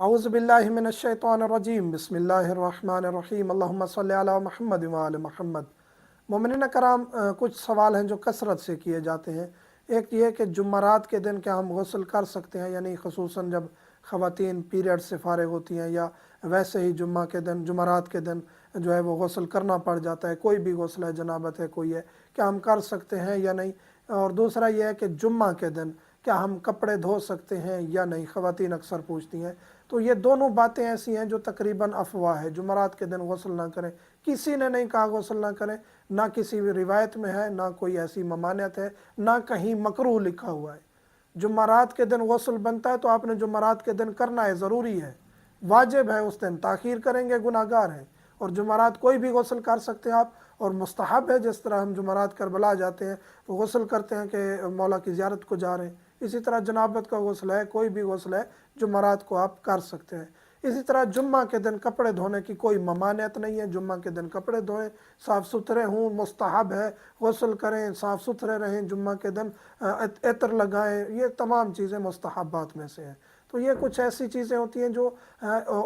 अऊज़ु बिल्लाहि मिनश्शैतानिर्रजीम बिस्मिल्लाहिर्रहमानिर्रहीम अल्लाहुम्मा सल्लि अला मुहम्मद व आले मुहम्मद। मोमिनीन कराम, कुछ सवाल हैं जो कसरत से किए जाते हैं। एक ये कि जुम्मरात के दिन क्या हम गुस्ल कर सकते हैं, यानी ख़ुसूसन जब ख़वातीन पीरियड से फ़ारिग होती हैं, या वैसे ही जुम्मा के दिन जुमरात के दिन जो है वो गुस्ल करना पड़ जाता है, कोई भी गुस्ल है, जनाबत है कोई है, क्या हम कर सकते हैं या नहीं। और दूसरा ये है कि जुम्मा के दिन क्या हम कपड़े धो सकते हैं या नहीं, ख़वातीन अक्सर पूछती हैं। तो ये दोनों बातें ऐसी हैं जो तकरीबन अफवाह है। जुमरात के दिन गुस्ल ना करें, किसी ने नहीं कहा गुस्ल ना करें, ना किसी भी रिवायत में है, ना कोई ऐसी ममानियत है, ना कहीं मकरूह लिखा हुआ है। जुमरात के दिन गुस्ल बनता है तो आपने जुमरात के दिन करना है, ज़रूरी है, वाजिब है। उस दिन ताख़ीर करेंगे गुनाहगार हैं। और जुमरात कोई भी गुस्ल कर सकते हैं आप, और मुस्तहब है। जिस तरह हम जुमरात करबला जाते हैं तो गुस्ल करते हैं कि मौला की ज़ियारत को जा रहे हैं, इसी तरह जनाबत का गुस्ल है, कोई भी गुस्ल है, जुमरात को आप कर सकते हैं। इसी तरह जुम्मा के दिन कपड़े धोने की कोई ममानियत नहीं है। जुम्मा के दिन कपड़े धोएं, साफ़ सुथरे हों, मुस्तहब है, गुस्ल करें, साफ़ सुथरे रहें, जुम्मा के दिन इत्र लगाएं, ये तमाम चीज़ें मुस्तहबात में से हैं। तो ये कुछ ऐसी चीज़ें होती हैं जो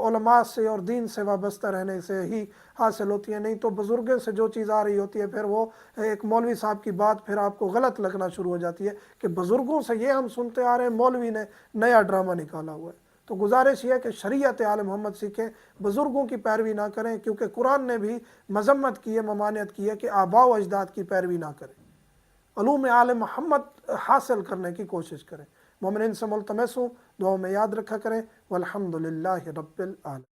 उलमा से और दीन से वाबस्ता रहने से ही हासिल होती हैं। नहीं तो बुज़ुर्गों से जो चीज़ आ रही होती है, फिर वो एक मौलवी साहब की बात फिर आपको गलत लगना शुरू हो जाती है कि बुज़ुर्गों से ये हम सुनते आ रहे हैं, मौलवी ने नया ड्रामा निकाला हुआ है। तो गुजारिश ये है कि शरीयत आल मोहम्मद सीखें, बुज़ुर्गों की पैरवी ना करें, क्योंकि कुरान ने भी मजम्मत की है, ममानियत की है कि आबा व अजदाद की पैरवी ना करें। उलूम आल मोहम्मद हासिल करने की कोशिश करें। मोमिनीन से मुल्तमस हूँ, दुआओं में याद रखा करें। वल्हम्दुलिल्लाहि रब्बिल आलमीन।